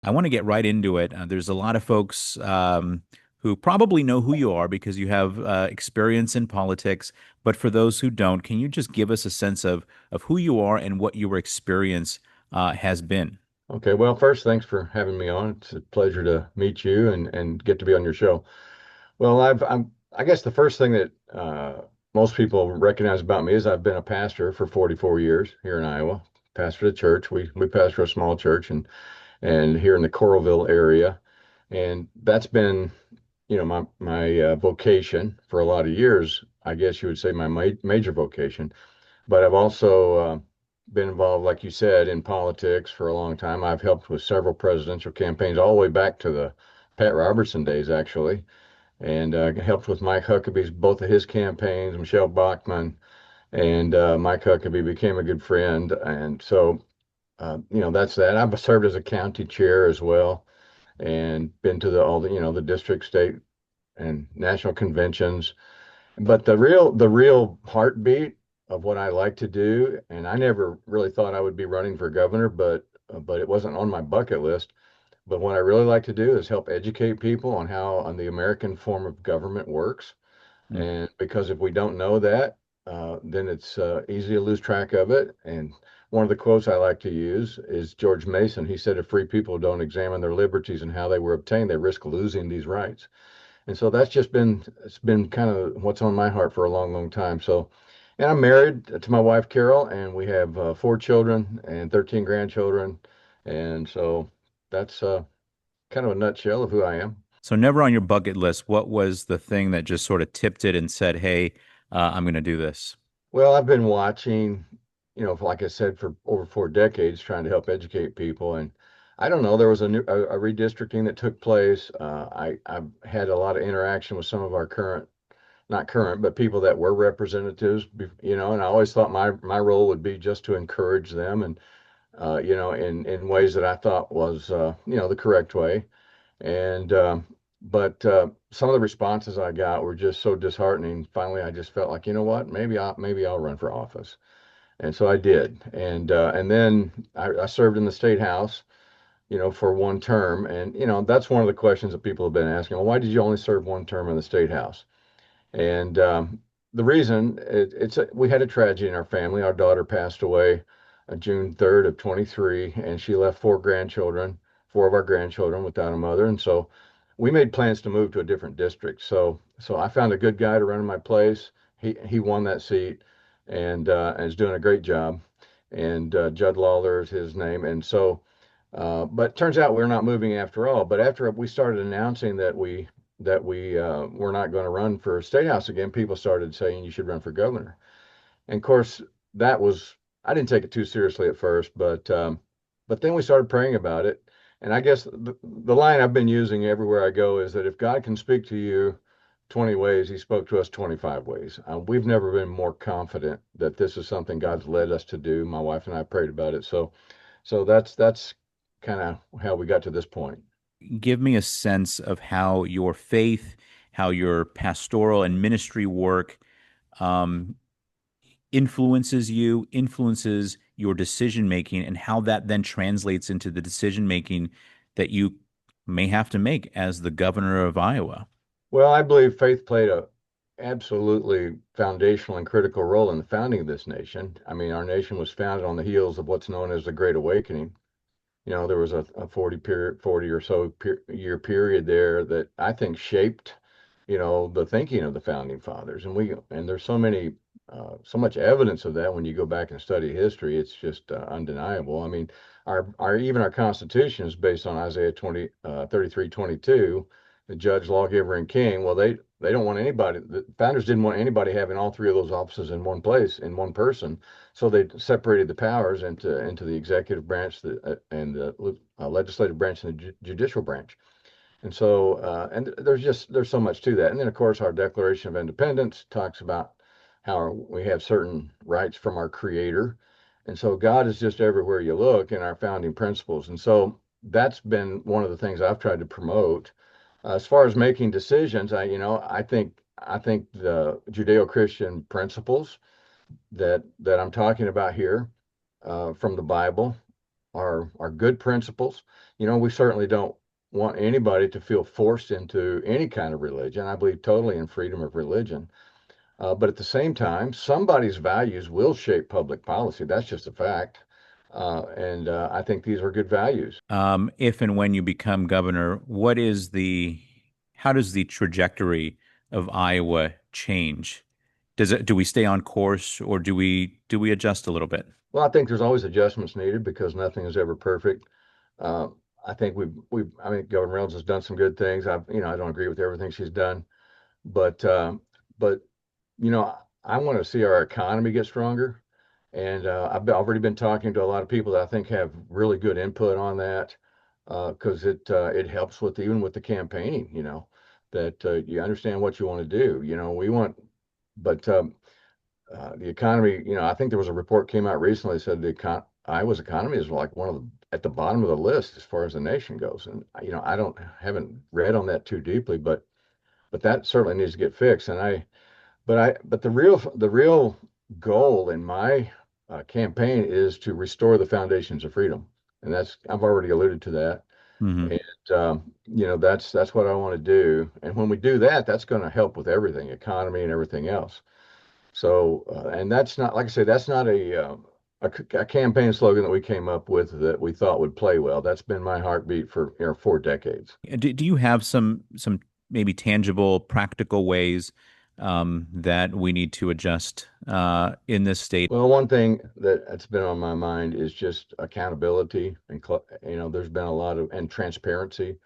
I want to get right into it. There's a lot of folks who probably know who you are because you have experience in politics. But for those who don't, can you just give us a sense of who you are and what your experience has been? Okay, well, first, thanks for having me on. It's a pleasure to meet you and get to be on your show. Well, I guess the first thing that most people recognize about me is I've been a pastor for 44 years here in Iowa. Pastor a church. We pastor a small church and here in the Coralville area, and that's been my vocation for a lot of years. I guess you would say my major vocation. But I've also been involved, like you said, in politics for a long time. I've helped with several presidential campaigns all the way back to the Pat Robertson days, actually, and helped with Mike Huckabee's both of his campaigns. Michelle Bachmann and Mike Huckabee became a good friend, and so that's that. I've served as a county chair as well, and been to all the the district, state, and national conventions. But the real heartbeat of what I like to do, and I never really thought I would be running for governor, but it wasn't on my bucket list. But what I really like to do is help educate people on how on the American form of government works. Mm. And because if we don't know that, then it's easy to lose track of it. And one of the quotes I like to use is George Mason. He said, "If free people don't examine their liberties and how they were obtained, they risk losing these rights." And so that's just been it's been kind of what's on my heart for a long, long time. So, and I'm married to my wife Carol, and we have four children and 13 grandchildren, and so that's kind of a nutshell of who I am. So, never on your bucket list, what was the thing that just sort of tipped it and said, "Hey, I'm going to do this"? Well, I've been watching, like I said, for over 4 decades, trying to help educate people, and I don't know, there was a redistricting that took place. I've had a lot of interaction with some of our current not current, but people that were representatives, and I always thought my role would be just to encourage them and, in ways that I thought was, the correct way. And, but some of the responses I got were just so disheartening. Finally, I just felt like, you know what, maybe I'll run for office. And so I did. And then I served in the state house, for one term. And, that's one of the questions that people have been asking. Well, why did you only serve one term in the state house? And the reason we had a tragedy in our family. Our daughter passed away June 3rd of 23, and she left four of our grandchildren without a mother. And so we made plans to move to a different district. So I found a good guy to run in my place. He won that seat and is doing a great job. And Judd Lawler is his name. And so but turns out we're not moving after all. But after we started announcing that we were not going to run for state house again, people started saying you should run for governor. And of course, that was I didn't take it too seriously at first, but then we started praying about it. And I guess the line I've been using everywhere I go is that if God can speak to you 20 ways, He spoke to us 25 ways. We've never been more confident that this is something God's led us to do. My wife and I prayed about it, so that's kind of how we got to this point. Give me a sense of how your faith, how your pastoral and ministry work um, influences you, influences your decision making, and how that then translates into the decision making that you may have to make as the governor of Iowa. Well, I believe faith played a absolutely foundational and critical role in the founding of this nation. I mean, our nation was founded on the heels of what's known as the Great Awakening. There was a 40 or so year period there that I think shaped, the thinking of the founding fathers. And there's so much evidence of that when you go back and study history. It's just undeniable. I mean, even our Constitution is based on Isaiah 33:22, the judge, lawgiver, and king. Well, they don't want anybody. The founders didn't want anybody having all three of those offices in one place, in one person. So they separated the powers into the executive branch, and the legislative branch, and the judicial branch. And so, and there's so much to that. And then, of course, our Declaration of Independence talks about how we have certain rights from our Creator. And so, God is just everywhere you look in our founding principles. And so, that's been one of the things I've tried to promote. As far as making decisions, I think the Judeo-Christian principles that I'm talking about here from the Bible. are good principles. We certainly don't want anybody to feel forced into any kind of religion. I believe totally in freedom of religion. But at the same time, somebody's values will shape public policy. That's just a fact. And I think these are good values. If and when you become governor, how does the trajectory of Iowa change? Do we stay on course or do we adjust a little bit? Well, I think there's always adjustments needed because nothing is ever perfect. Uh, I think I mean, Governor Reynolds has done some good things. I don't agree with everything she's done, but, but you know, I want to see our economy get stronger. And already been talking to a lot of people that I think have really good input on that because it helps with even with the campaigning, that you understand what you want to do. But the economy, I think there was a report came out recently that said Iowa's economy is like one of at the bottom of the list as far as the nation goes. And I don't haven't read on that too deeply, but that certainly needs to get fixed. But the real goal in my campaign is to restore the foundations of freedom, and that's I've already alluded to that, Hmm. and that's what I want to do. And when we do that, that's going to help with everything, economy and everything else. So, and that's not, like I say, that's not a campaign slogan that we came up with that we thought would play well. That's been my heartbeat for 4 decades. Do you have some maybe tangible, practical ways that we need to adjust in this state? Well, one thing that's been on my mind is just accountability and there's been a lot of and transparency.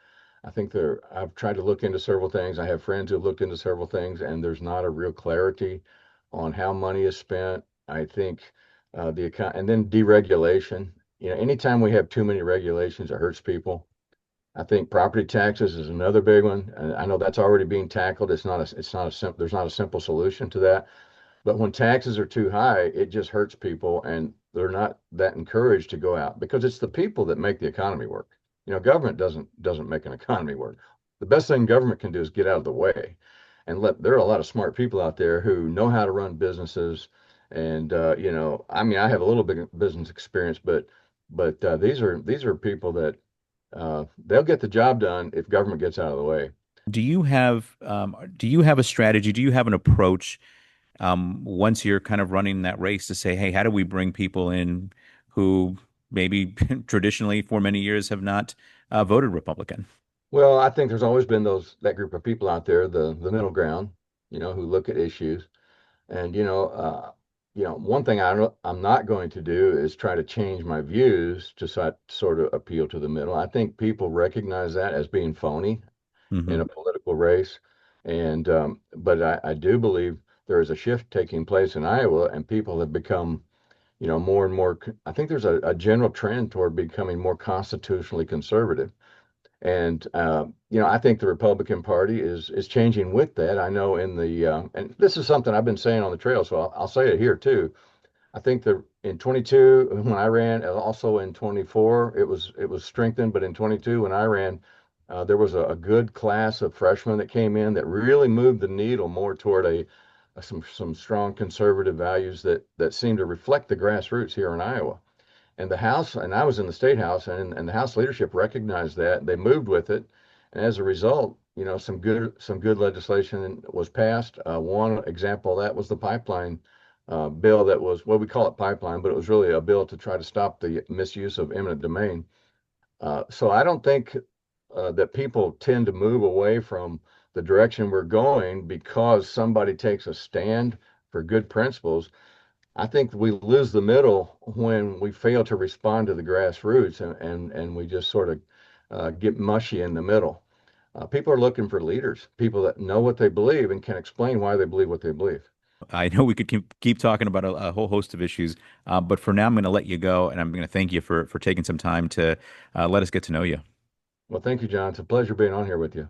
I've tried to look into several things. I have friends who've looked into several things, and there's not a real clarity on how money is spent. I think the account and then deregulation. Anytime we have too many regulations, it hurts people. I think property taxes is another big one, and I know that's already being tackled. There's not a simple solution to that. But when taxes are too high, it just hurts people and they're not that encouraged to go out because it's the people that make the economy work. Government doesn't make an economy work. The best thing government can do is get out of the way and there are a lot of smart people out there who know how to run businesses. And I mean, I have a little bit of business experience, but these are people that they'll get the job done if government gets out of the way. Do you have a strategy? Do you have an approach once you're kind of running that race to say, hey, how do we bring people in who maybe traditionally for many years have not voted Republican? Well, I think there's always been that group of people out there, the middle ground, who look at issues. And one thing I'm not going to do is try to change my views to sort of appeal to the middle. I think people recognize that as being phony in Hmm. a political race. And but I do believe there is a shift taking place in Iowa, and people have become, more and more. I think there's a general trend toward becoming more constitutionally conservative. And I think the Republican Party is changing with that. I know and this is something I've been saying on the trail, so I'll say it here too. I think that in 22 when I ran, and also in 24 it was strengthened, but in 22 when I ran, there was a good class of freshmen that came in that really moved the needle more toward some strong conservative values that seem to reflect the grassroots here in Iowa. And the House, and I was in the State House, and the House leadership recognized that. They moved with it. And as a result, some good legislation was passed. One example of that was the pipeline bill that was, well, we call it pipeline, but it was really a bill to try to stop the misuse of eminent domain. So I don't think that people tend to move away from the direction we're going because somebody takes a stand for good principles. I think we lose the middle when we fail to respond to the grassroots and we just sort of get mushy in the middle. People are looking for leaders, people that know what they believe and can explain why they believe what they believe. I know we could keep talking about a whole host of issues, but for now, I'm going to let you go, and I'm going to thank you for taking some time to let us get to know you. Well, thank you, John. It's a pleasure being on here with you.